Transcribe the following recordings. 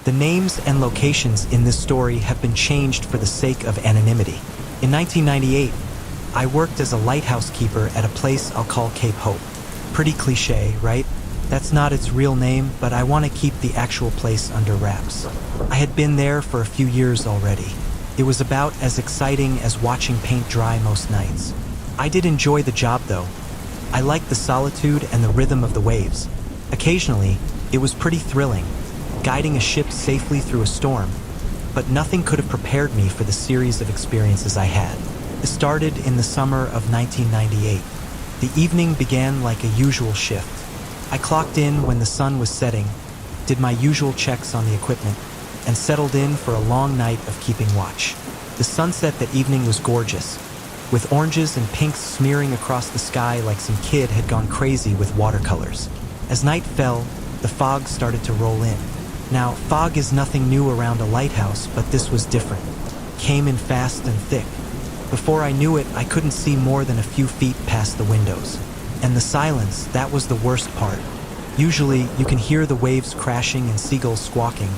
The names and locations in this story have been changed for the sake of anonymity. In 1998, I worked as a lighthouse keeper at a place I'll call Cape Hope. Pretty cliche, right? That's not its real name, but I want to keep the actual place under wraps. I had been there for a few years already. It was about as exciting as watching paint dry most nights. I did enjoy the job though. I liked the solitude and the rhythm of the waves. Occasionally, it was pretty thrilling, guiding a ship safely through a storm, but nothing could have prepared me for the series of experiences I had. It started in the summer of 1998. The evening began like a usual shift. I clocked in when the sun was setting, did my usual checks on the equipment, and settled in for a long night of keeping watch. The sunset that evening was gorgeous, with oranges and pinks smearing across the sky like some kid had gone crazy with watercolors. As night fell, the fog started to roll in. Now, fog is nothing new around a lighthouse, but this was different. It came in fast and thick. Before I knew it, I couldn't see more than a few feet past the windows. And the silence, that was the worst part. Usually, you can hear the waves crashing and seagulls squawking,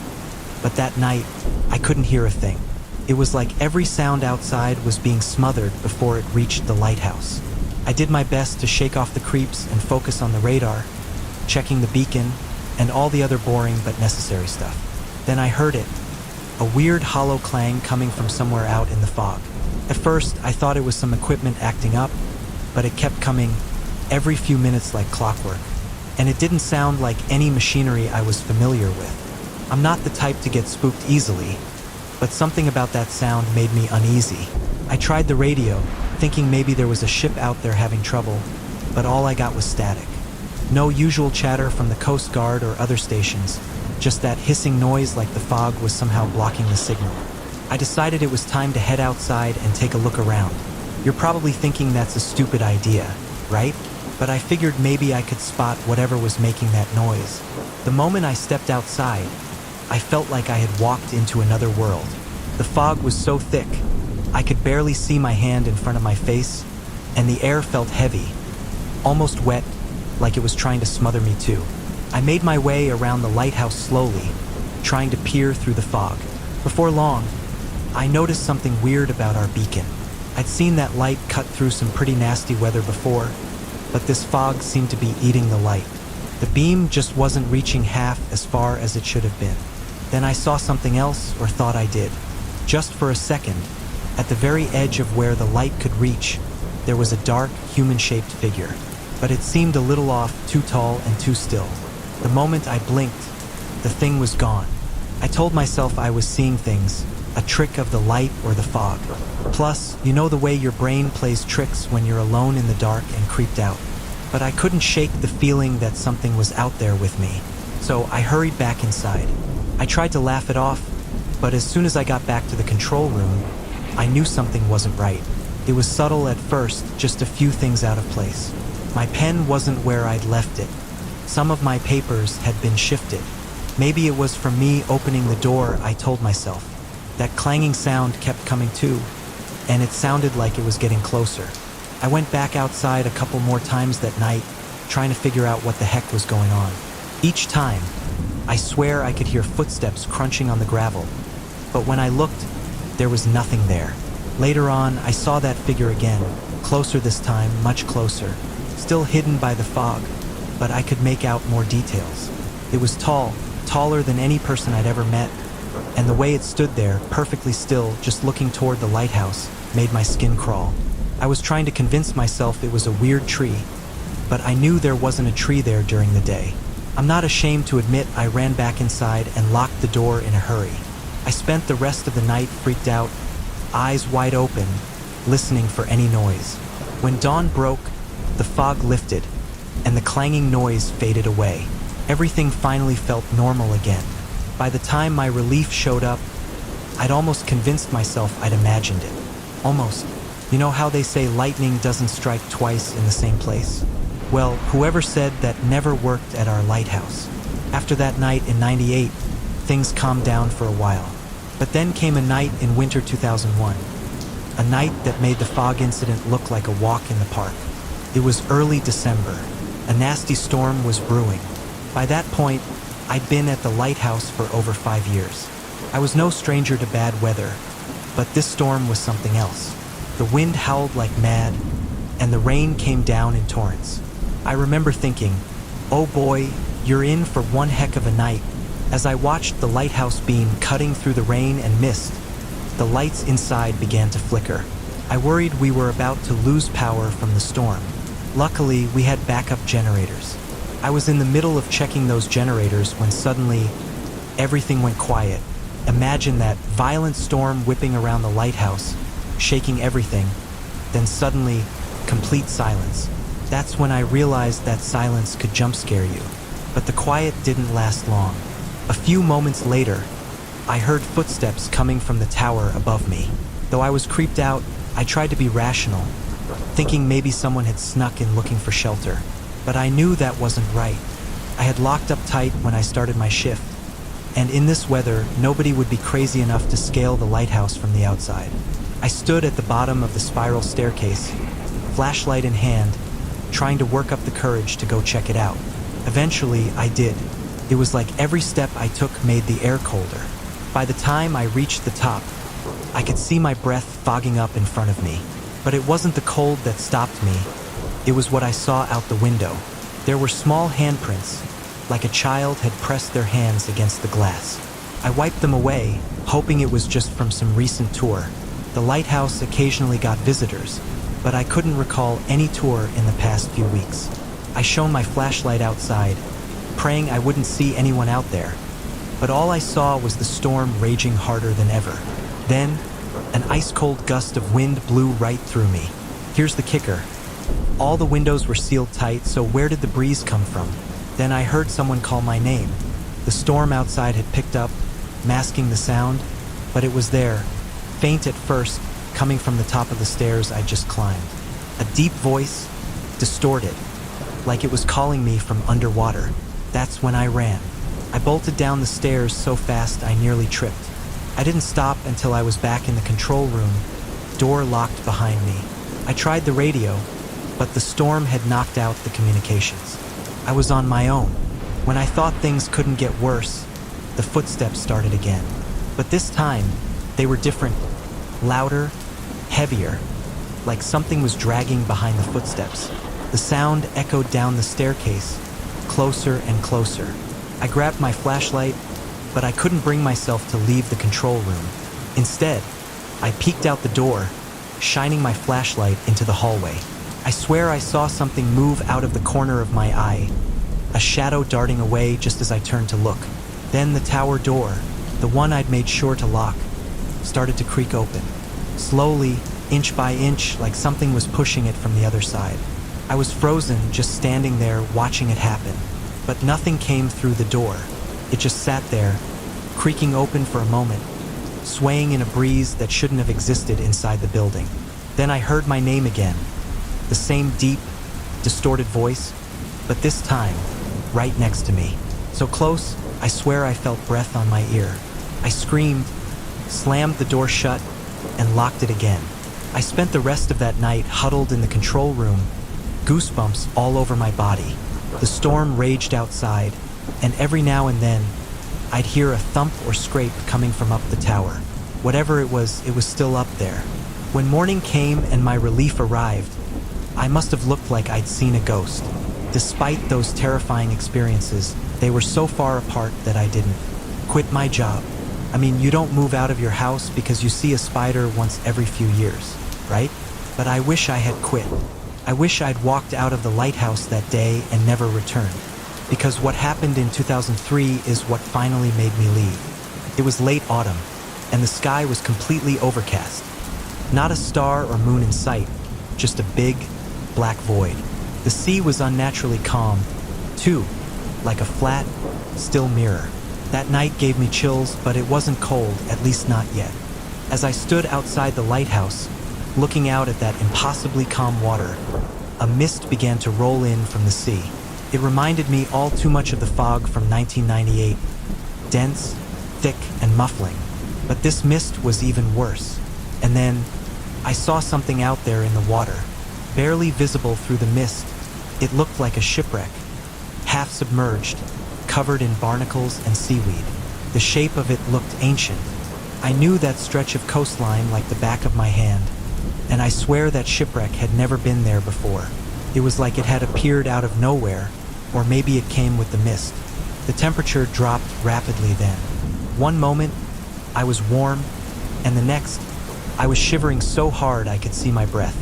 but that night, I couldn't hear a thing. It was like every sound outside was being smothered before it reached the lighthouse. I did my best to shake off the creeps and focus on the radar, checking the beacon, and all the other boring but necessary stuff. Then I heard it, a weird hollow clang coming from somewhere out in the fog. At first, I thought it was some equipment acting up, but it kept coming every few minutes like clockwork. And it didn't sound like any machinery I was familiar with. I'm not the type to get spooked easily, but something about that sound made me uneasy. I tried the radio, thinking maybe there was a ship out there having trouble, but all I got was static. No usual chatter from the Coast Guard or other stations, just that hissing noise like the fog was somehow blocking the signal. I decided it was time to head outside and take a look around. You're probably thinking that's a stupid idea, right? But I figured maybe I could spot whatever was making that noise. The moment I stepped outside, I felt like I had walked into another world. The fog was so thick, I could barely see my hand in front of my face, and the air felt heavy, almost wet, like it was trying to smother me too. I made my way around the lighthouse slowly, trying to peer through the fog. Before long, I noticed something weird about our beacon. I'd seen that light cut through some pretty nasty weather before, but this fog seemed to be eating the light. The beam just wasn't reaching half as far as it should have been. Then I saw something else, or thought I did. Just for a second, at the very edge of where the light could reach, there was a dark, human-shaped figure. But it seemed a little off, too tall and too still. The moment I blinked, the thing was gone. I told myself I was seeing things, a trick of the light or the fog. Plus, you know the way your brain plays tricks when you're alone in the dark and creeped out. But I couldn't shake the feeling that something was out there with me. So I hurried back inside. I tried to laugh it off, but as soon as I got back to the control room, I knew something wasn't right. It was subtle at first, just a few things out of place. My pen wasn't where I'd left it. Some of my papers had been shifted. Maybe it was from me opening the door, I told myself. That clanging sound kept coming too, and it sounded like it was getting closer. I went back outside a couple more times that night, trying to figure out what the heck was going on. Each time, I swear I could hear footsteps crunching on the gravel, but when I looked, there was nothing there. Later on, I saw that figure again, closer this time, much closer, still hidden by the fog, but I could make out more details. It was tall, taller than any person I'd ever met, and the way it stood there, perfectly still, just looking toward the lighthouse, made my skin crawl. I was trying to convince myself it was a weird tree, but I knew there wasn't a tree there during the day. I'm not ashamed to admit I ran back inside and locked the door in a hurry. I spent the rest of the night freaked out, eyes wide open, listening for any noise. When dawn broke, the fog lifted, and the clanging noise faded away. Everything finally felt normal again. By the time my relief showed up, I'd almost convinced myself I'd imagined it. Almost. You know how they say lightning doesn't strike twice in the same place? Well, whoever said that never worked at our lighthouse. After that night in '98, things calmed down for a while. But then came a night in winter 2001. A night that made the fog incident look like a walk in the park. It was early December. A nasty storm was brewing. By that point, I'd been at the lighthouse for over 5 years. I was no stranger to bad weather, but this storm was something else. The wind howled like mad, and the rain came down in torrents. I remember thinking, oh boy, you're in for one heck of a night. As I watched the lighthouse beam cutting through the rain and mist, the lights inside began to flicker. I worried we were about to lose power from the storm. Luckily, we had backup generators. I was in the middle of checking those generators when suddenly, everything went quiet. Imagine that violent storm whipping around the lighthouse, shaking everything, then suddenly, complete silence. That's when I realized that silence could jump scare you. But the quiet didn't last long. A few moments later, I heard footsteps coming from the tower above me. Though I was creeped out, I tried to be rational, thinking maybe someone had snuck in looking for shelter. But I knew that wasn't right. I had locked up tight when I started my shift, and in this weather, nobody would be crazy enough to scale the lighthouse from the outside. I stood at the bottom of the spiral staircase, flashlight in hand, trying to work up the courage to go check it out. Eventually, I did. It was like every step I took made the air colder. By the time I reached the top, I could see my breath fogging up in front of me. But it wasn't the cold that stopped me. It was what I saw out the window. There were small handprints, like a child had pressed their hands against the glass. I wiped them away, hoping it was just from some recent tour. The lighthouse occasionally got visitors, but I couldn't recall any tour in the past few weeks. I shone my flashlight outside, praying I wouldn't see anyone out there. But all I saw was the storm raging harder than ever. Then, an ice-cold gust of wind blew right through me. Here's the kicker. All the windows were sealed tight, so where did the breeze come from? Then I heard someone call my name. The storm outside had picked up, masking the sound, but it was there, faint at first, coming from the top of the stairs I'd just climbed. A deep voice, distorted, like it was calling me from underwater. That's when I ran. I bolted down the stairs so fast I nearly tripped. I didn't stop until I was back in the control room, door locked behind me. I tried the radio, but the storm had knocked out the communications. I was on my own. When I thought things couldn't get worse, the footsteps started again. But this time, they were different, louder, heavier, like something was dragging behind the footsteps. The sound echoed down the staircase, closer and closer. I grabbed my flashlight, but I couldn't bring myself to leave the control room. Instead, I peeked out the door, shining my flashlight into the hallway. I swear I saw something move out of the corner of my eye, a shadow darting away just as I turned to look. Then the tower door, the one I'd made sure to lock, started to creak open. Slowly, inch by inch, like something was pushing it from the other side. I was frozen, just standing there, watching it happen. But nothing came through the door. It just sat there, creaking open for a moment, swaying in a breeze that shouldn't have existed inside the building. Then I heard my name again, the same deep, distorted voice, but this time, right next to me. So close, I swear I felt breath on my ear. I screamed, slammed the door shut, and locked it again. I spent the rest of that night huddled in the control room, goosebumps all over my body. The storm raged outside, and every now and then, I'd hear a thump or scrape coming from up the tower. Whatever it was still up there. When morning came and my relief arrived, I must have looked like I'd seen a ghost. Despite those terrifying experiences, they were so far apart that I didn't quit my job. I mean, you don't move out of your house because you see a spider once every few years, right? But I wish I had quit. I wish I'd walked out of the lighthouse that day and never returned. Because what happened in 2003 is what finally made me leave. It was late autumn, and the sky was completely overcast. Not a star or moon in sight, just a big, black void. The sea was unnaturally calm, too, like a flat, still mirror. That night gave me chills, but it wasn't cold, at least not yet. As I stood outside the lighthouse, looking out at that impossibly calm water, a mist began to roll in from the sea. It reminded me all too much of the fog from 1998, dense, thick, and muffling. But this mist was even worse. And then, I saw something out there in the water, barely visible through the mist. It looked like a shipwreck, half submerged, covered in barnacles and seaweed. The shape of it looked ancient. I knew that stretch of coastline like the back of my hand, and I swear that shipwreck had never been there before. It was like it had appeared out of nowhere, or maybe it came with the mist. The temperature dropped rapidly then. One moment, I was warm, and the next, I was shivering so hard I could see my breath.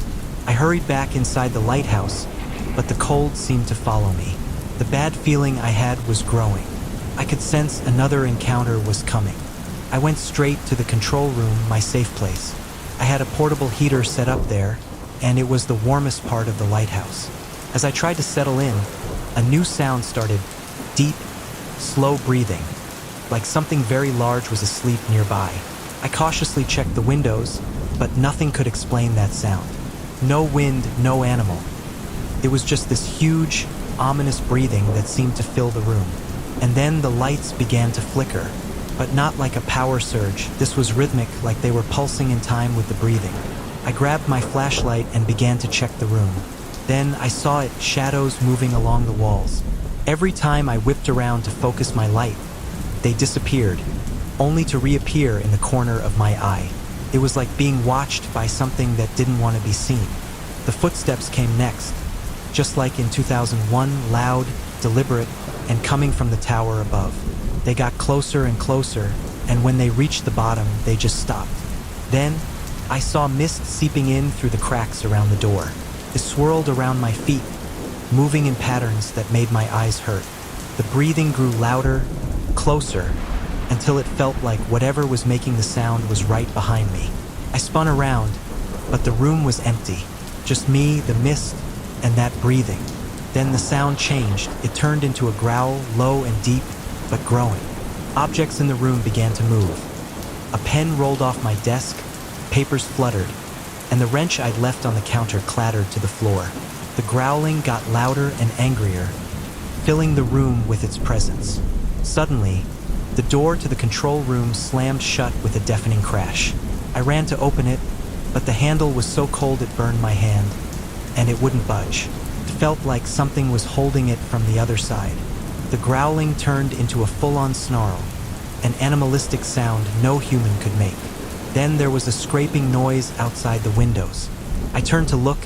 I hurried back inside the lighthouse, but the cold seemed to follow me. The bad feeling I had was growing. I could sense another encounter was coming. I went straight to the control room, my safe place. I had a portable heater set up there, and it was the warmest part of the lighthouse. As I tried to settle in, a new sound started. Deep, slow breathing, like something very large was asleep nearby. I cautiously checked the windows, but nothing could explain that sound. No wind, no animal. It was just this huge, ominous breathing that seemed to fill the room. And then the lights began to flicker, but not like a power surge. This was rhythmic, like they were pulsing in time with the breathing. I grabbed my flashlight and began to check the room. Then I saw it, shadows moving along the walls. Every time I whipped around to focus my light, they disappeared, only to reappear in the corner of my eye. It was like being watched by something that didn't want to be seen. The footsteps came next, just like in 2001, loud, deliberate, and coming from the tower above. They got closer and closer, and when they reached the bottom, they just stopped. Then, I saw mist seeping in through the cracks around the door. It swirled around my feet, moving in patterns that made my eyes hurt. The breathing grew louder, closer, until it felt like whatever was making the sound was right behind me. I spun around, but the room was empty. Just me, the mist, and that breathing. Then the sound changed. It turned into a growl, low and deep, but growing. Objects in the room began to move. A pen rolled off my desk, papers fluttered, and the wrench I'd left on the counter clattered to the floor. The growling got louder and angrier, filling the room with its presence. Suddenly, the door to the control room slammed shut with a deafening crash. I ran to open it, but the handle was so cold it burned my hand, and it wouldn't budge. It felt like something was holding it from the other side. The growling turned into a full-on snarl, an animalistic sound no human could make. Then there was a scraping noise outside the windows. I turned to look,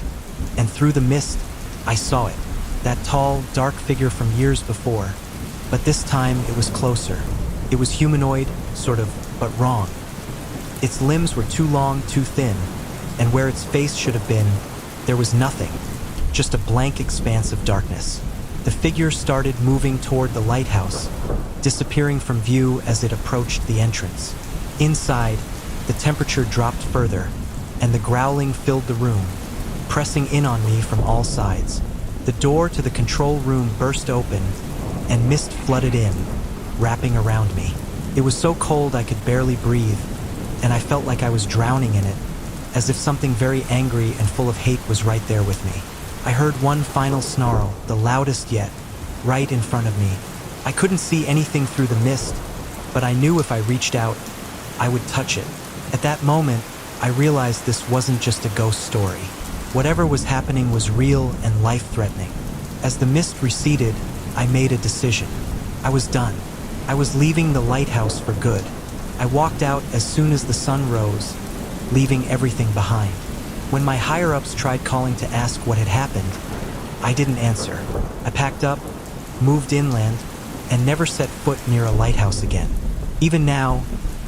and through the mist, I saw it. That tall, dark figure from years before. But this time, it was closer. It was humanoid, sort of, but wrong. Its limbs were too long, too thin, and where its face should have been, there was nothing. Just a blank expanse of darkness. The figure started moving toward the lighthouse, disappearing from view as it approached the entrance. Inside, the temperature dropped further, and the growling filled the room, pressing in on me from all sides. The door to the control room burst open, and mist flooded in, wrapping around me. It was so cold I could barely breathe, and I felt like I was drowning in it, as if something very angry and full of hate was right there with me. I heard one final snarl, the loudest yet, right in front of me. I couldn't see anything through the mist, but I knew if I reached out, I would touch it. At that moment, I realized this wasn't just a ghost story. Whatever was happening was real and life-threatening. As the mist receded, I made a decision. I was done. I was leaving the lighthouse for good. I walked out as soon as the sun rose, leaving everything behind. When my higher-ups tried calling to ask what had happened, I didn't answer. I packed up, moved inland, and never set foot near a lighthouse again. Even now,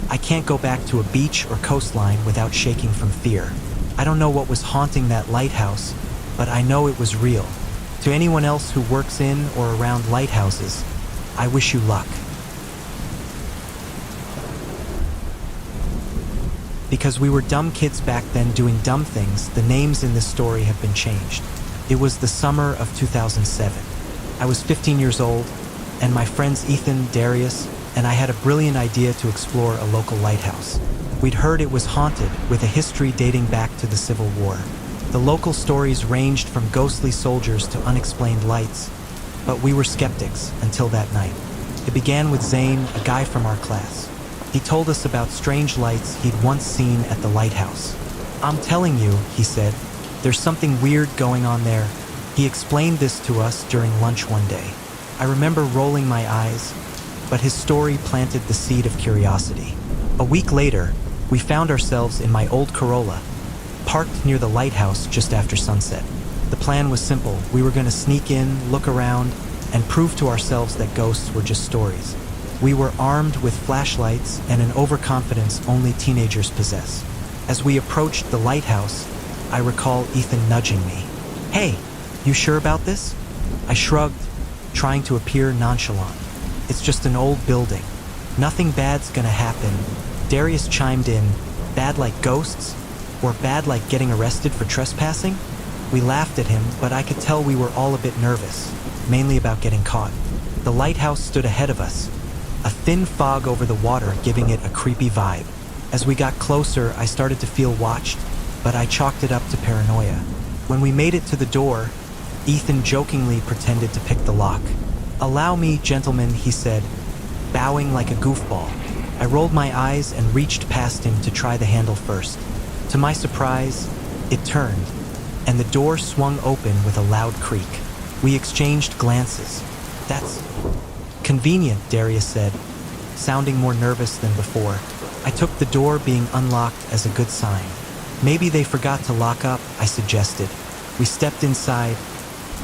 I can't go back to a beach or coastline without shaking from fear. I don't know what was haunting that lighthouse, but I know it was real. To anyone else who works in or around lighthouses, I wish you luck. Because we were dumb kids back then doing dumb things, the names in this story have been changed. It was the summer of 2007. I was 15 years old, and my friends Ethan, Darius, and I had a brilliant idea to explore a local lighthouse. We'd heard it was haunted, with a history dating back to the Civil War. The local stories ranged from ghostly soldiers to unexplained lights, but we were skeptics until that night. It began with Zane, a guy from our class. He told us about strange lights he'd once seen at the lighthouse. "I'm telling you," he said, "there's something weird going on there." He explained this to us during lunch one day. I remember rolling my eyes, but his story planted the seed of curiosity. A week later, we found ourselves in my old Corolla, parked near the lighthouse just after sunset. The plan was simple. We were going to sneak in, look around, and prove to ourselves that ghosts were just stories. We were armed with flashlights and an overconfidence only teenagers possess. As we approached the lighthouse, I recall Ethan nudging me. "Hey, you sure about this?" I shrugged, trying to appear nonchalant. "It's just an old building. Nothing bad's gonna happen." Darius chimed in, "Bad like ghosts? Or bad like getting arrested for trespassing?" We laughed at him, but I could tell we were all a bit nervous, mainly about getting caught. The lighthouse stood ahead of us, a thin fog over the water giving it a creepy vibe. As we got closer, I started to feel watched, but I chalked it up to paranoia. When we made it to the door, Ethan jokingly pretended to pick the lock. "Allow me, gentlemen," he said, bowing like a goofball. I rolled my eyes and reached past him to try the handle first. To my surprise, it turned, and the door swung open with a loud creak. We exchanged glances. "That's convenient," Darius said, sounding more nervous than before. I took the door being unlocked as a good sign. "Maybe they forgot to lock up," I suggested. We stepped inside,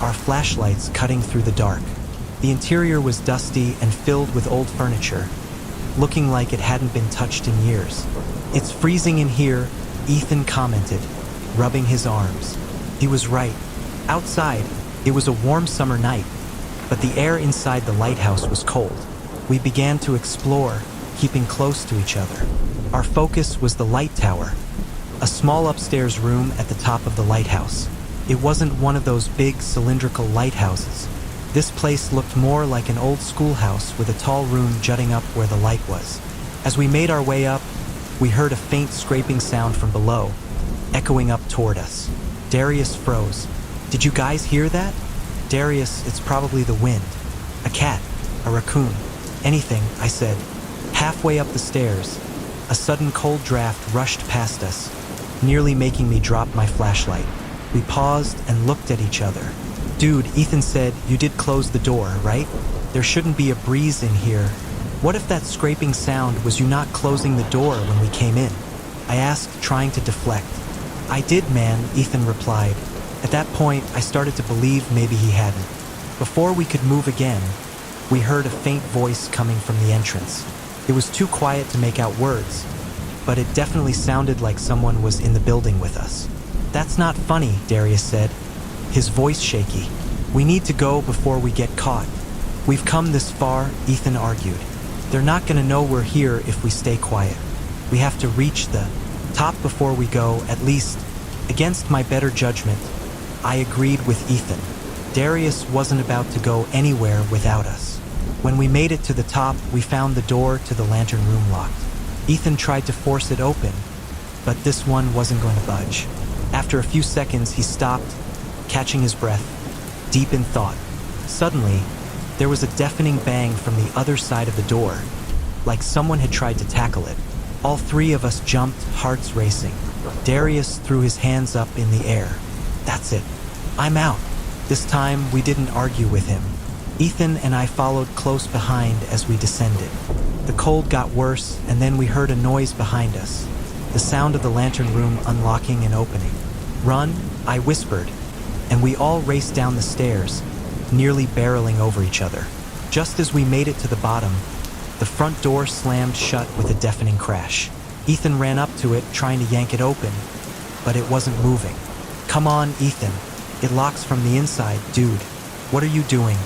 our flashlights cutting through the dark. The interior was dusty and filled with old furniture, looking like it hadn't been touched in years. "It's freezing in here," Ethan commented, rubbing his arms. He was right. Outside, it was a warm summer night, but the air inside the lighthouse was cold. We began to explore, keeping close to each other. Our focus was the light tower, a small upstairs room at the top of the lighthouse. It wasn't one of those big cylindrical lighthouses. This place looked more like an old schoolhouse with a tall room jutting up where the light was. As we made our way up, we heard a faint scraping sound from below, echoing up toward us. Darius froze. "Did you guys hear that?" "Darius, it's probably the wind. A cat, a raccoon, anything," I said. Halfway up the stairs, a sudden cold draft rushed past us, nearly making me drop my flashlight. We paused and looked at each other. "Dude," Ethan said, "you did close the door, right? There shouldn't be a breeze in here. What if that scraping sound was you not closing the door when we came in?" I asked, trying to deflect. "I did, man," Ethan replied. At that point, I started to believe maybe he hadn't. Before we could move again, we heard a faint voice coming from the entrance. It was too quiet to make out words, but it definitely sounded like someone was in the building with us. "That's not funny," Darius said, his voice shaky. "We need to go before we get caught." "We've come this far," Ethan argued. "They're not gonna know we're here if we stay quiet. We have to reach the top before we go, at least." Against my better judgment, I agreed with Ethan. Darius wasn't about to go anywhere without us. When we made it to the top, we found the door to the lantern room locked. Ethan tried to force it open, but this one wasn't going to budge. After a few seconds, he stopped, catching his breath, deep in thought. Suddenly, there was a deafening bang from the other side of the door, like someone had tried to tackle it. All three of us jumped, hearts racing. Darius threw his hands up in the air. "That's it. I'm out." This time, we didn't argue with him. Ethan and I followed close behind as we descended. The cold got worse, and then we heard a noise behind us, the sound of the lantern room unlocking and opening. "Run," I whispered, and we all raced down the stairs, nearly barreling over each other. Just as we made it to the bottom, the front door slammed shut with a deafening crash. Ethan ran up to it, trying to yank it open, but it wasn't moving. "Come on, Ethan. It locks from the inside, dude. What are you doing?"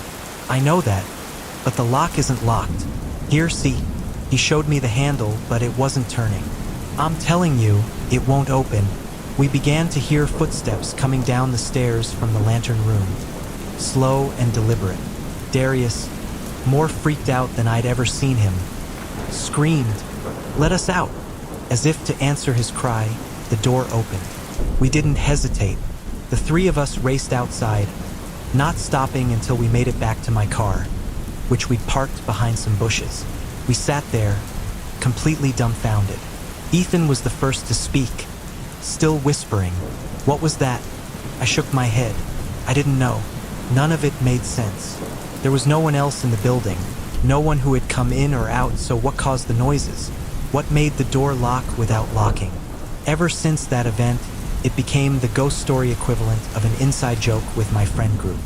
"I know that, but the lock isn't locked. Here, see." He showed me the handle, but it wasn't turning. "I'm telling you, it won't open." We began to hear footsteps coming down the stairs from the lantern room, slow and deliberate. Darius, more freaked out than I'd ever seen him, screamed, "Let us out!" As if to answer his cry, the door opened. We didn't hesitate. The three of us raced outside, not stopping until we made it back to my car, which we parked behind some bushes. We sat there, completely dumbfounded. Ethan was the first to speak, still whispering. "What was that?" I shook my head. I didn't know. None of it made sense. There was no one else in the building, no one who had come in or out, so what caused the noises? What made the door lock without locking? Ever since that event, it became the ghost story equivalent of an inside joke with my friend group.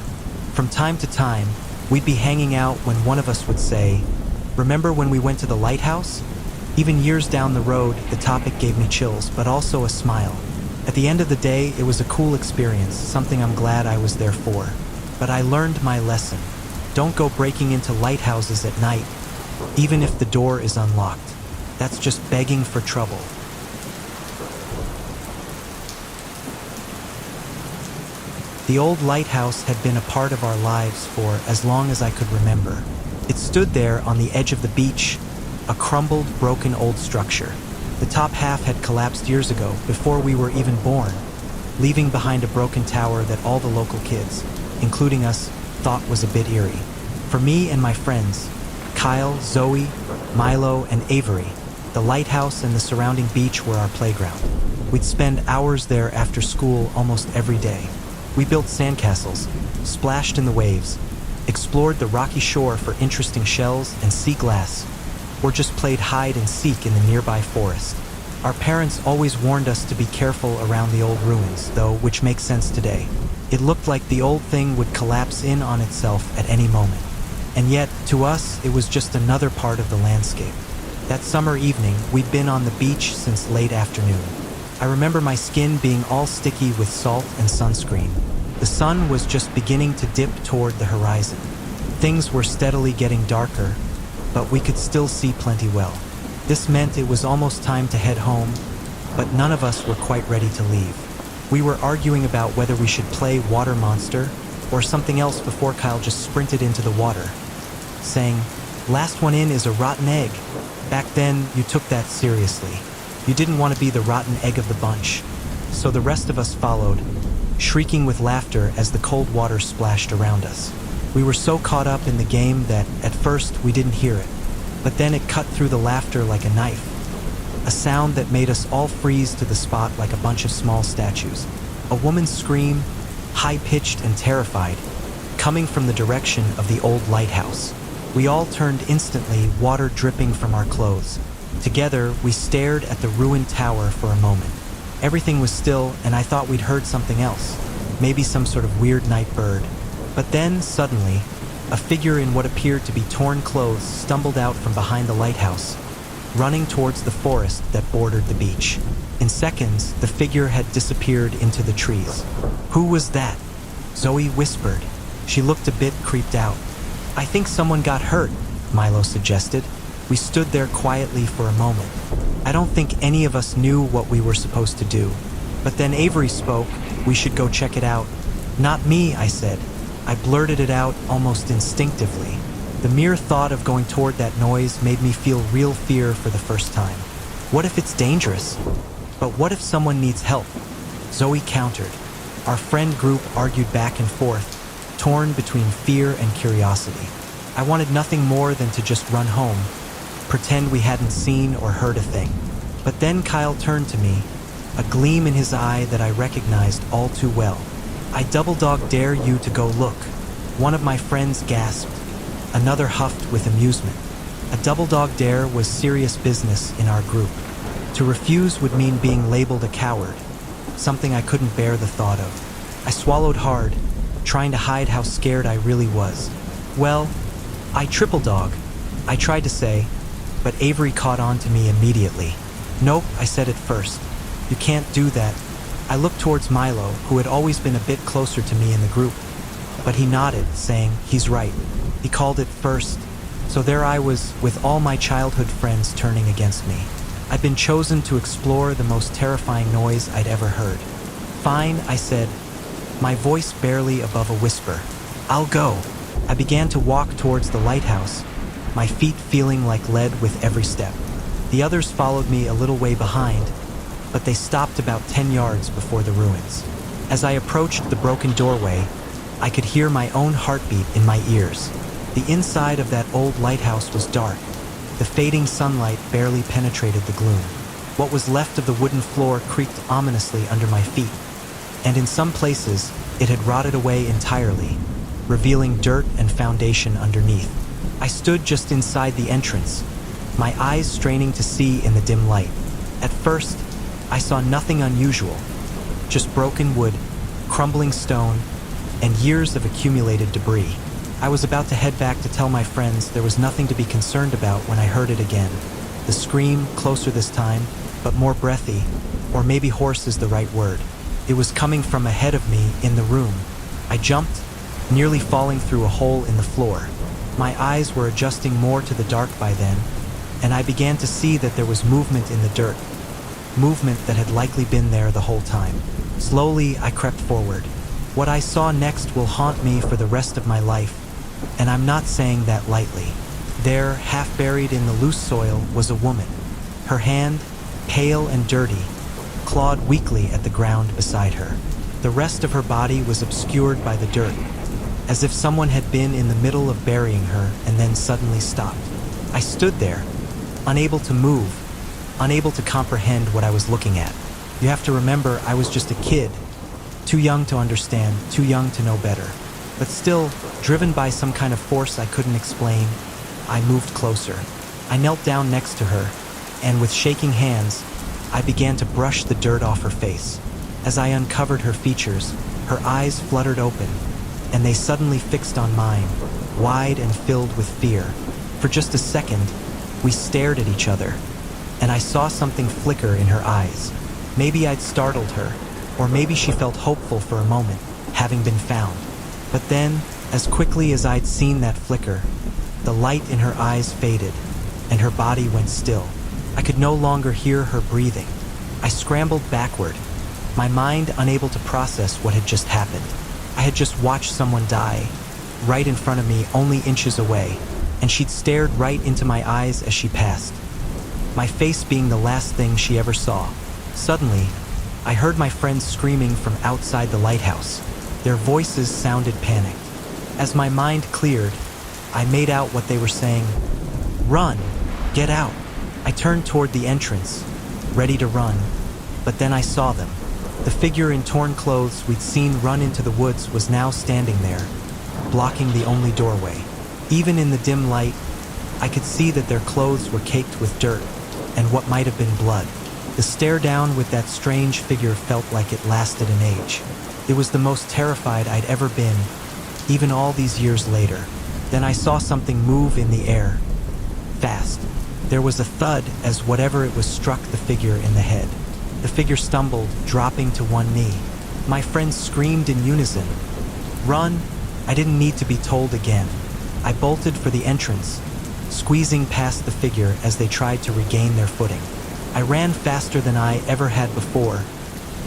From time to time, we'd be hanging out when one of us would say, "Remember when we went to the Lighthouse?" Even years down the road, the topic gave me chills, but also a smile. At the end of the day, it was a cool experience, something I'm glad I was there for. But I learned my lesson. Don't go breaking into lighthouses at night, even if the door is unlocked. That's just begging for trouble. The old lighthouse had been a part of our lives for as long as I could remember. It stood there on the edge of the beach, a crumbled, broken old structure. The top half had collapsed years ago, before we were even born, leaving behind a broken tower that all the local kids, including us, thought was a bit eerie. For me and my friends, Kyle, Zoe, Milo, and Avery, the lighthouse and the surrounding beach were our playground. We'd spend hours there after school almost every day. We built sandcastles, splashed in the waves, explored the rocky shore for interesting shells and sea glass, or just played hide and seek in the nearby forest. Our parents always warned us to be careful around the old ruins, though, which makes sense today. It looked like the old thing would collapse in on itself at any moment. And yet, to us, it was just another part of the landscape. That summer evening, we'd been on the beach since late afternoon. I remember my skin being all sticky with salt and sunscreen. The sun was just beginning to dip toward the horizon. Things were steadily getting darker, but we could still see plenty well. This meant it was almost time to head home, but none of us were quite ready to leave. We were arguing about whether we should play Water Monster or something else before Kyle just sprinted into the water, saying, "Last one in is a rotten egg." Back then, you took that seriously. You didn't want to be the rotten egg of the bunch. So the rest of us followed, shrieking with laughter as the cold water splashed around us. We were so caught up in the game that, at first, we didn't hear it. But then it cut through the laughter like a knife. A sound that made us all freeze to the spot like a bunch of small statues. A woman's scream, high-pitched and terrified, coming from the direction of the old lighthouse. We all turned instantly, water dripping from our clothes. Together, we stared at the ruined tower for a moment. Everything was still, and I thought we'd heard something else. Maybe some sort of weird night bird. But then, suddenly, a figure in what appeared to be torn clothes stumbled out from behind the lighthouse, running towards the forest that bordered the beach. In seconds, the figure had disappeared into the trees. "Who was that?" Zoe whispered. She looked a bit creeped out. "I think someone got hurt," Milo suggested. We stood there quietly for a moment. I don't think any of us knew what we were supposed to do. But then Avery spoke. "We should go check it out." "Not me," I said. I blurted it out almost instinctively. The mere thought of going toward that noise made me feel real fear for the first time. What if it's dangerous? But what if someone needs help? Zoe countered. Our friend group argued back and forth, torn between fear and curiosity. I wanted nothing more than to just run home, pretend we hadn't seen or heard a thing. But then Kyle turned to me, a gleam in his eye that I recognized all too well. "I double-dog dare you to go look." One of my friends gasped. Another huffed with amusement. A double-dog dare was serious business in our group. To refuse would mean being labeled a coward, something I couldn't bear the thought of. I swallowed hard, trying to hide how scared I really was. "Well, I triple-dog," I tried to say, but Avery caught on to me immediately. "Nope," I said at first. "You can't do that." I looked towards Milo, who had always been a bit closer to me in the group. But he nodded, saying, "He's right. He called it first." So there I was, with all my childhood friends turning against me. I'd been chosen to explore the most terrifying noise I'd ever heard. "Fine," I said, my voice barely above a whisper. "I'll go." I began to walk towards the lighthouse, my feet feeling like lead with every step. The others followed me a little way behind, but they stopped about 10 yards before the ruins. As I approached the broken doorway, I could hear my own heartbeat in my ears. The inside of that old lighthouse was dark. The fading sunlight barely penetrated the gloom. What was left of the wooden floor creaked ominously under my feet, and in some places, it had rotted away entirely. revealing dirt and foundation underneath. I stood just inside the entrance, my eyes straining to see in the dim light. At first, I saw nothing unusual, just broken wood, crumbling stone, and years of accumulated debris. I was about to head back to tell my friends there was nothing to be concerned about when I heard it again. The scream, closer this time, but more breathy, or maybe hoarse is the right word. It was coming from ahead of me in the room. I jumped, nearly falling through a hole in the floor. My eyes were adjusting more to the dark by then, and I began to see that there was movement in the dirt. Movement that had likely been there the whole time. Slowly, I crept forward. What I saw next will haunt me for the rest of my life, and I'm not saying that lightly. There, half buried in the loose soil, was a woman. Her hand, pale and dirty, clawed weakly at the ground beside her. The rest of her body was obscured by the dirt, as if someone had been in the middle of burying her and then suddenly stopped. I stood there, unable to move, unable to comprehend what I was looking at. You have to remember, I was just a kid, too young to understand, too young to know better. But still, driven by some kind of force I couldn't explain, I moved closer. I knelt down next to her, and with shaking hands, I began to brush the dirt off her face. As I uncovered her features, her eyes fluttered open, and they suddenly fixed on mine, wide and filled with fear. For just a second, we stared at each other, and I saw something flicker in her eyes. Maybe I'd startled her, or maybe she felt hopeful for a moment, having been found. But then, as quickly as I'd seen that flicker, the light in her eyes faded, and her body went still. I could no longer hear her breathing. I scrambled backward, my mind unable to process what had just happened. I had just watched someone die, right in front of me, only inches away, and she'd stared right into my eyes as she passed, my face being the last thing she ever saw. Suddenly, I heard my friends screaming from outside the lighthouse. Their voices sounded panicked. As my mind cleared, I made out what they were saying. "Run! Get out!" I turned toward the entrance, ready to run, but then I saw them. The figure in torn clothes we'd seen run into the woods was now standing there, blocking the only doorway. Even in the dim light, I could see that their clothes were caked with dirt and what might have been blood. The stare down with that strange figure felt like it lasted an age. It was the most terrified I'd ever been, even all these years later. Then I saw something move in the air, fast. There was a thud as whatever it was struck the figure in the head. The figure stumbled, dropping to one knee. My friends screamed in unison. "Run!" I didn't need to be told again. I bolted for the entrance, squeezing past the figure as they tried to regain their footing. I ran faster than I ever had before,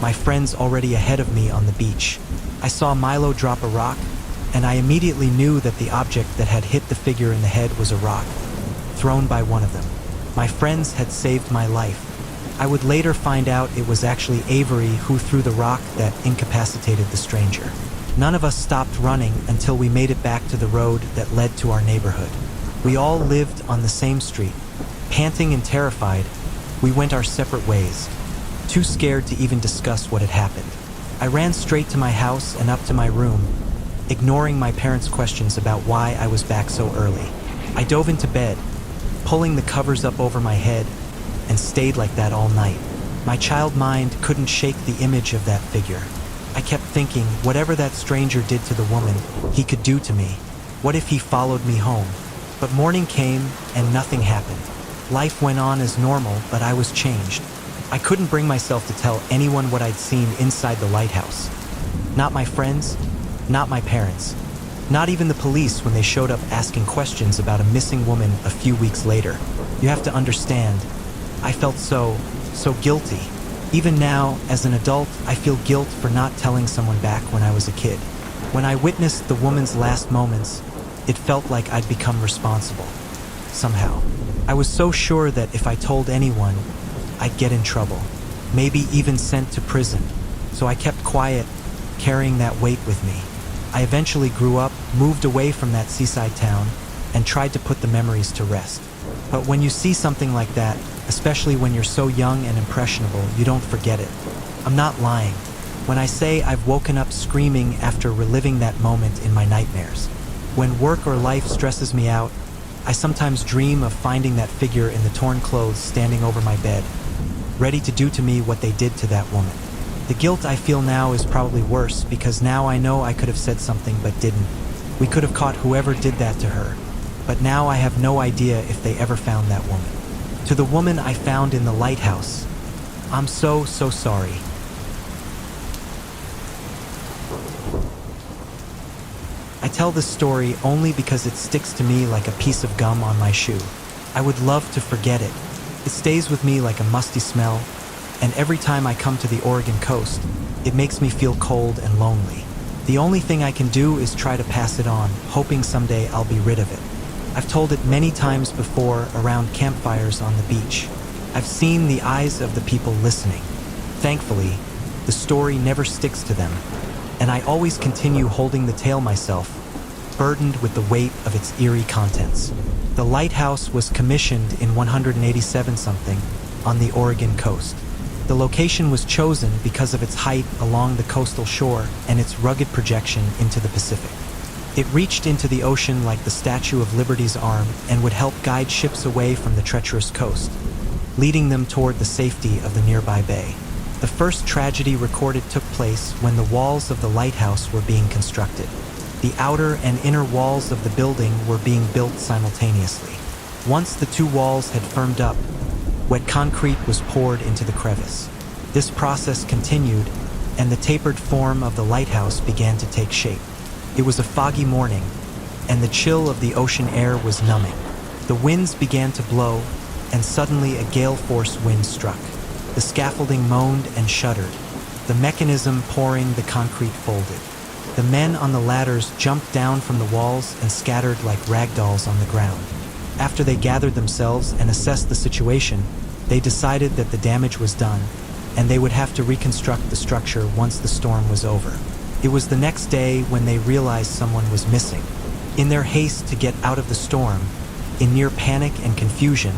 my friends already ahead of me on the beach. I saw Milo drop a rock, and I immediately knew that the object that had hit the figure in the head was a rock, thrown by one of them. My friends had saved my life. I would later find out it was actually Avery who threw the rock that incapacitated the stranger. None of us stopped running until we made it back to the road that led to our neighborhood. We all lived on the same street. Panting and terrified, we went our separate ways, too scared to even discuss what had happened. I ran straight to my house and up to my room, ignoring my parents' questions about why I was back so early. I dove into bed, pulling the covers up over my head, and stayed like that all night. My child mind couldn't shake the image of that figure. I kept thinking, whatever that stranger did to the woman, he could do to me. What if he followed me home? But morning came, and nothing happened. Life went on as normal, but I was changed. I couldn't bring myself to tell anyone what I'd seen inside the lighthouse. Not my friends, not my parents, not even the police when they showed up asking questions about a missing woman a few weeks later. You have to understand, I felt so guilty. Even now, as an adult, I feel guilt for not telling someone back when I was a kid. When I witnessed the woman's last moments, it felt like I'd become responsible. Somehow. I was so sure that if I told anyone, I'd get in trouble. Maybe even sent to prison. So I kept quiet, carrying that weight with me. I eventually grew up, moved away from that seaside town, and tried to put the memories to rest. But when you see something like that, especially when you're so young and impressionable, you don't forget it. I'm not lying. When I say I've woken up screaming after reliving that moment in my nightmares. When work or life stresses me out, I sometimes dream of finding that figure in the torn clothes standing over my bed, ready to do to me what they did to that woman. The guilt I feel now is probably worse because now I know I could have said something but didn't. We could have caught whoever did that to her, but now I have no idea if they ever found that woman. To the woman I found in the lighthouse, I'm so sorry. I tell this story only because it sticks to me like a piece of gum on my shoe. I would love to forget it. It stays with me like a musty smell, and every time I come to the Oregon coast, it makes me feel cold and lonely. The only thing I can do is try to pass it on, hoping someday I'll be rid of it. I've told it many times before around campfires on the beach. I've seen the eyes of the people listening. Thankfully, the story never sticks to them, and I always continue holding the tale myself, burdened with the weight of its eerie contents. The lighthouse was commissioned in 187-something on the Oregon coast. The location was chosen because of its height along the coastal shore and its rugged projection into the Pacific. It reached into the ocean like the Statue of Liberty's arm and would help guide ships away from the treacherous coast, leading them toward the safety of the nearby bay. The first tragedy recorded took place when the walls of the lighthouse were being constructed. The outer and inner walls of the building were being built simultaneously. Once the two walls had firmed up, wet concrete was poured into the crevice. This process continued, and the tapered form of the lighthouse began to take shape. It was a foggy morning, and the chill of the ocean air was numbing. The winds began to blow, and suddenly a gale-force wind struck. The scaffolding moaned and shuddered, the mechanism pouring the concrete folded. The men on the ladders jumped down from the walls and scattered like ragdolls on the ground. After they gathered themselves and assessed the situation, they decided that the damage was done, and they would have to reconstruct the structure once the storm was over. It was the next day when they realized someone was missing. In their haste to get out of the storm, in near panic and confusion,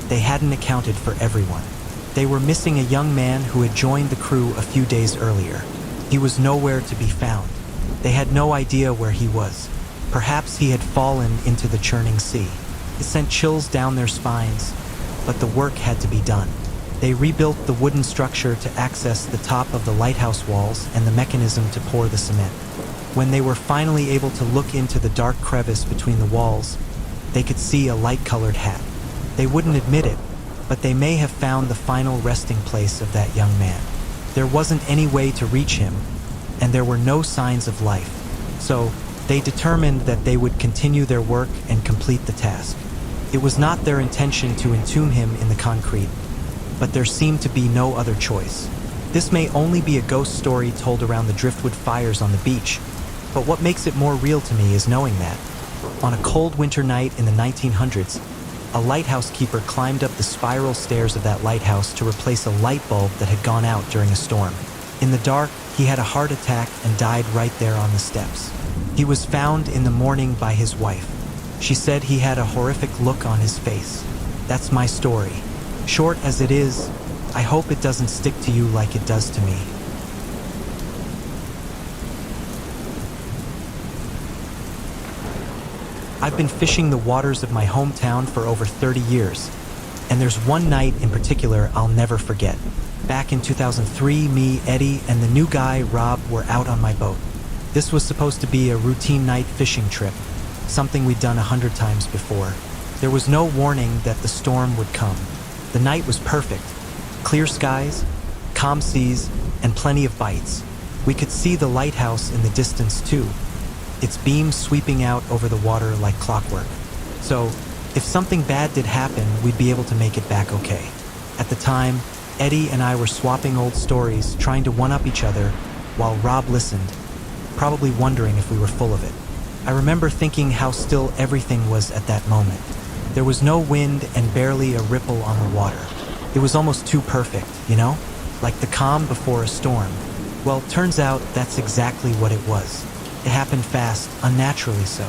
they hadn't accounted for everyone. They were missing a young man who had joined the crew a few days earlier. He was nowhere to be found. They had no idea where he was. Perhaps he had fallen into the churning sea. It sent chills down their spines, but the work had to be done. They rebuilt the wooden structure to access the top of the lighthouse walls and the mechanism to pour the cement. When they were finally able to look into the dark crevice between the walls, they could see a light-colored hat. They wouldn't admit it, but they may have found the final resting place of that young man. There wasn't any way to reach him, and there were no signs of life, so they determined that they would continue their work and complete the task. It was not their intention to entomb him in the concrete, but there seemed to be no other choice. This may only be a ghost story told around the driftwood fires on the beach, but what makes it more real to me is knowing that, on a cold winter night in the 1900s, a lighthouse keeper climbed up the spiral stairs of that lighthouse to replace a light bulb that had gone out during a storm. In the dark, he had a heart attack and died right there on the steps. He was found in the morning by his wife. She said he had a horrific look on his face. That's my story. Short as it is, I hope it doesn't stick to you like it does to me. I've been fishing the waters of my hometown for over 30 years, and there's one night in particular I'll never forget. Back in 2003, me, Eddie, and the new guy, Rob, were out on my boat. This was supposed to be a routine night fishing trip, something we'd done 100 times before. There was no warning that the storm would come. The night was perfect. Clear skies, calm seas, and plenty of bites. We could see the lighthouse in the distance too, its beams sweeping out over the water like clockwork. So, if something bad did happen, we'd be able to make it back okay. At the time, Eddie and I were swapping old stories, trying to one-up each other, while Rob listened, probably wondering if we were full of it. I remember thinking how still everything was at that moment. There was no wind and barely a ripple on the water. It was almost too perfect, you know? Like the calm before a storm. Well, turns out that's exactly what it was. It happened fast, unnaturally so.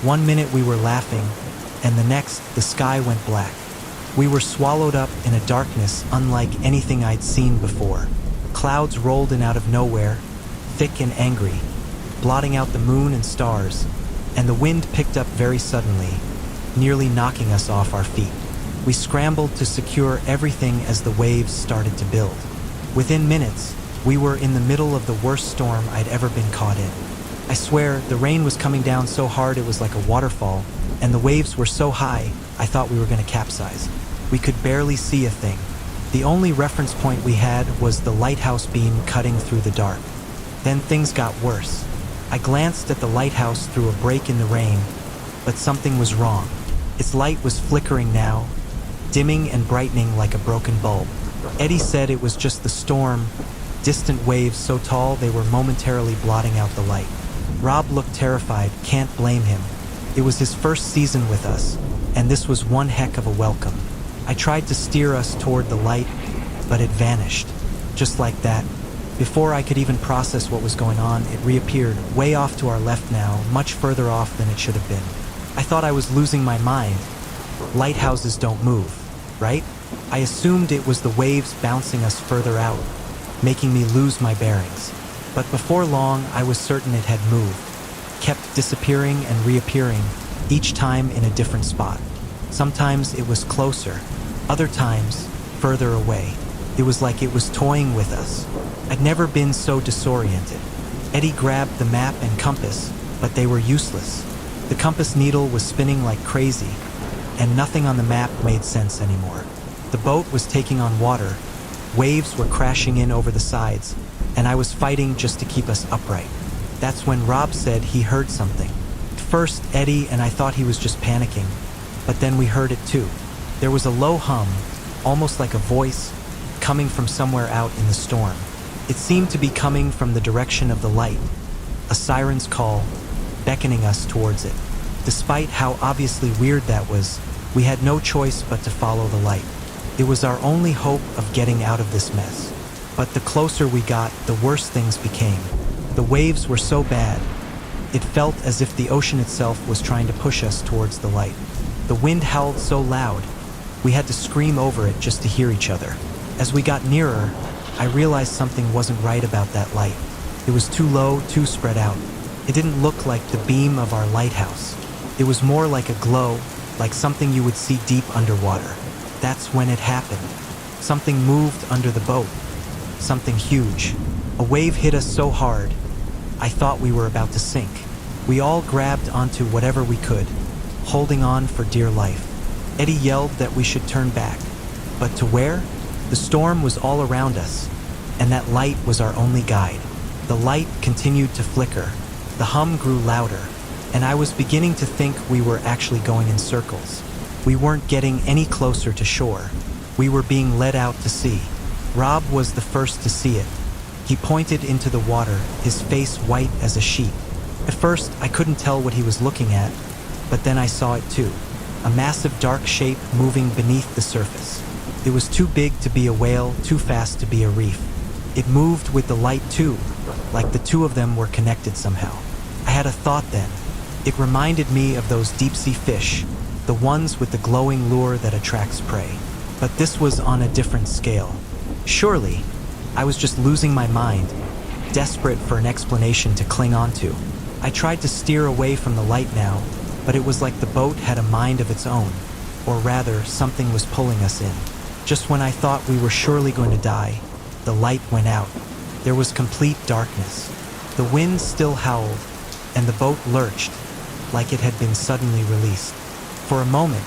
One minute we were laughing, and the next the sky went black. We were swallowed up in a darkness unlike anything I'd seen before. Clouds rolled in out of nowhere, thick and angry, blotting out the moon and stars, and the wind picked up very suddenly, nearly knocking us off our feet. We scrambled to secure everything as the waves started to build. Within minutes, we were in the middle of the worst storm I'd ever been caught in. I swear, the rain was coming down so hard it was like a waterfall, and the waves were so high, I thought we were going to capsize. We could barely see a thing. The only reference point we had was the lighthouse beam cutting through the dark. Then things got worse. I glanced at the lighthouse through a break in the rain, but something was wrong. Its light was flickering now, dimming and brightening like a broken bulb. Eddie said it was just the storm, distant waves so tall they were momentarily blotting out the light. Rob looked terrified, can't blame him. It was his first season with us, and this was one heck of a welcome. I tried to steer us toward the light, but it vanished. Just like that. Before I could even process what was going on, it reappeared, way off to our left now, much further off than it should have been. I thought I was losing my mind. Lighthouses don't move, right? I assumed it was the waves bouncing us further out, making me lose my bearings. But before long, I was certain it had moved, kept disappearing and reappearing, each time in a different spot. Sometimes it was closer, other times further away. It was like it was toying with us. I'd never been so disoriented. Eddie grabbed the map and compass, but they were useless. The compass needle was spinning like crazy, and nothing on the map made sense anymore. The boat was taking on water, waves were crashing in over the sides, and I was fighting just to keep us upright. That's when Rob said he heard something. At first, Eddie and I thought he was just panicking, but then we heard it too. There was a low hum, almost like a voice, coming from somewhere out in the storm. It seemed to be coming from the direction of the light, a siren's call, beckoning us towards it. Despite how obviously weird that was, we had no choice but to follow the light. It was our only hope of getting out of this mess. But the closer we got, the worse things became. The waves were so bad, it felt as if the ocean itself was trying to push us towards the light. The wind howled so loud, we had to scream over it just to hear each other. As we got nearer, I realized something wasn't right about that light. It was too low, too spread out. It didn't look like the beam of our lighthouse. It was more like a glow, like something you would see deep underwater. That's when it happened. Something moved under the boat. Something huge. A wave hit us so hard, I thought we were about to sink. We all grabbed onto whatever we could, holding on for dear life. Eddie yelled that we should turn back. But to where? The storm was all around us, and that light was our only guide. The light continued to flicker. The hum grew louder, and I was beginning to think we were actually going in circles. We weren't getting any closer to shore. We were being led out to sea. Rob was the first to see it. He pointed into the water, his face white as a sheet. At first, I couldn't tell what he was looking at, but then I saw it too. A massive dark shape moving beneath the surface. It was too big to be a whale, too fast to be a reef. It moved with the light too, like the two of them were connected somehow. I had a thought then. It reminded me of those deep-sea fish, the ones with the glowing lure that attracts prey. But this was on a different scale. Surely, I was just losing my mind, desperate for an explanation to cling onto. I tried to steer away from the light now, but it was like the boat had a mind of its own, or rather, something was pulling us in. Just when I thought we were surely going to die, the light went out. There was complete darkness. The wind still howled, and the boat lurched, like it had been suddenly released. For a moment,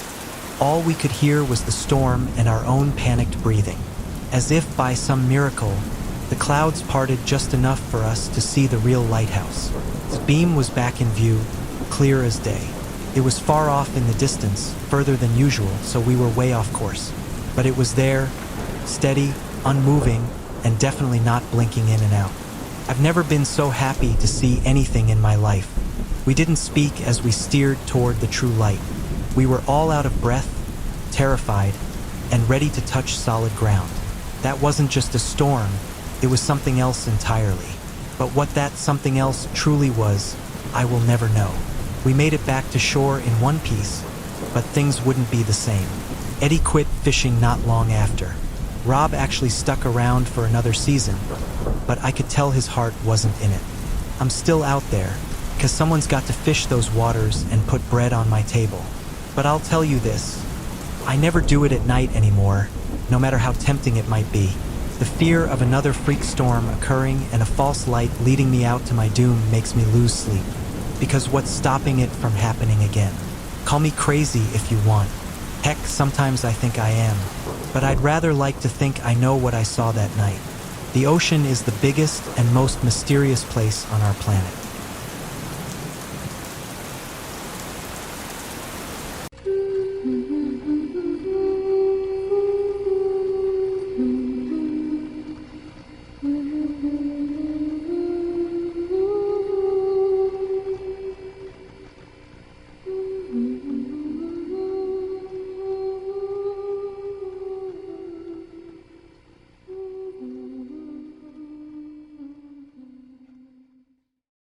all we could hear was the storm and our own panicked breathing. As if by some miracle, the clouds parted just enough for us to see the real lighthouse. The beam was back in view, clear as day. It was far off in the distance, further than usual, so we were way off course. But it was there, steady, unmoving, and definitely not blinking in and out. I've never been so happy to see anything in my life. We didn't speak as we steered toward the true light. We were all out of breath, terrified, and ready to touch solid ground. That wasn't just a storm, it was something else entirely. But what that something else truly was, I will never know. We made it back to shore in one piece, but things wouldn't be the same. Eddie quit fishing not long after. Rob actually stuck around for another season, but I could tell his heart wasn't in it. I'm still out there, because someone's got to fish those waters and put bread on my table. But I'll tell you this, I never do it at night anymore, no matter how tempting it might be. The fear of another freak storm occurring and a false light leading me out to my doom makes me lose sleep. Because what's stopping it from happening again? Call me crazy if you want. Heck, sometimes I think I am. But I'd rather like to think I know what I saw that night. The ocean is the biggest and most mysterious place on our planet.